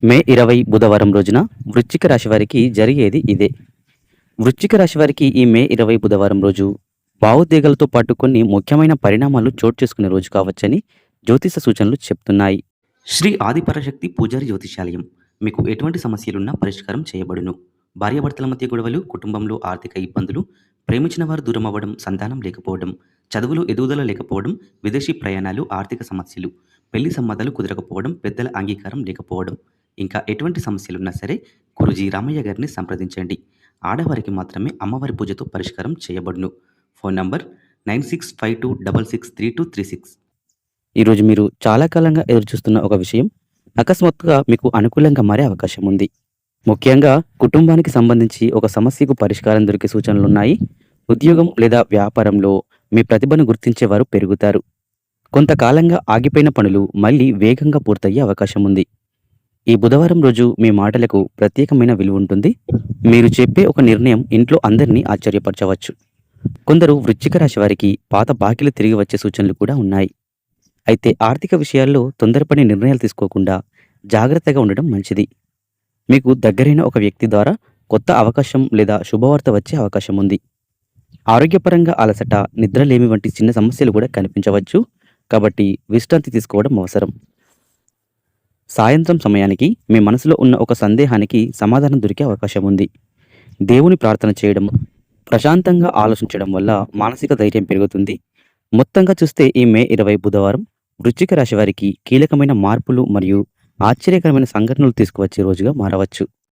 మే 20 బుధవారం రోజున వృశ్చిక రాశి వారికి జరిగేది ఇదే. వృశ్చిక రాశి వారికి ఈ మే 20 బుధవారం రోజు భావోద్వేగాలతో పాటు కొన్ని ముఖ్యమైన పరిణామాలు చోటు చేసుకునే రోజు కావచ్చని జ్యోతిష సూచనలు చెప్తున్నాయి. శ్రీ ఆదిపరాశక్తి పూజారి జ్యోతిషాలయం మీకు ఎటువంటి సమస్యలున్నా పరిష్కారం చేయబడును. భార్యాభర్తల మధ్య గొడవలు, కుటుంబంలో ఆర్థిక ఇబ్బందులు, ప్రేమించిన వారు దూరం అవ్వడం, సంతానం లేకపోవడం, చదువులో ఎదుగుదల లేకపోవడం, విదేశీ ప్రయాణాలు, ఆర్థిక సమస్యలు, పెళ్లి సంబంధాలు కుదరకపోవడం, పెద్దల అంగీకారం లేకపోవడం, ఇంకా ఎటువంటి సమస్యలున్నా సరే గురూజీ రామయ్య గారిని సంప్రదించండి. ఆడవారికి మాత్రమే అమ్మవారి పూజతో పరిష్కారం చేయబడును. Phone number 9652663236. ఈరోజు మీరు చాలా కాలంగా ఎదురుచూస్తున్న ఒక విషయం అకస్మాత్తుగా మీకు అనుకూలంగా మారే అవకాశం ఉంది. ముఖ్యంగా కుటుంబానికి సంబంధించి ఒక సమస్యకు పరిష్కారం దొరికే సూచనలున్నాయి. ఉద్యోగం లేదా వ్యాపారంలో మీ ప్రతిభను గుర్తించేవారు పెరుగుతారు. కొంతకాలంగా ఆగిపోయిన పనులు మళ్ళీ వేగంగా పూర్తయ్యే అవకాశం ఉంది. ఈ బుధవారం రోజు మీ మాటలకు ప్రత్యేకమైన విలువ ఉంటుంది. మీరు చెప్పే ఒక నిర్ణయం ఇంట్లో అందరినీ ఆశ్చర్యపరచవచ్చు. కొందరు వృశ్చిక రాశి వారికి పాత బాకీలు తిరిగి వచ్చే సూచనలు కూడా ఉన్నాయి. అయితే ఆర్థిక విషయాల్లో తొందరపడి నిర్ణయాలు తీసుకోకుండా జాగ్రత్తగా ఉండడం మంచిది. మీకు దగ్గరైన ఒక వ్యక్తి ద్వారా కొత్త అవకాశం లేదా శుభవార్త వచ్చే అవకాశం ఉంది. ఆరోగ్యపరంగా అలసట, నిద్రలేమి వంటి చిన్న సమస్యలు కూడా కనిపించవచ్చు. కాబట్టి విశ్రాంతి తీసుకోవడం అవసరం. సాయంత్రం సమయానికి మీ మనసులో ఉన్న ఒక సందేహానికి సమాధానం దొరికే అవకాశం ఉంది. దేవుని ప్రార్థన చేయడం, ప్రశాంతంగా ఆలోచించడం వల్ల మానసిక ధైర్యం పెరుగుతుంది. మొత్తంగా చూస్తే ఈ మే 20 బుధవారం వృశ్చిక రాశి వారికి కీలకమైన మార్పులు మరియు ఆశ్చర్యకరమైన సంఘటనలు తీసుకువచ్చే రోజుగా మారవచ్చు.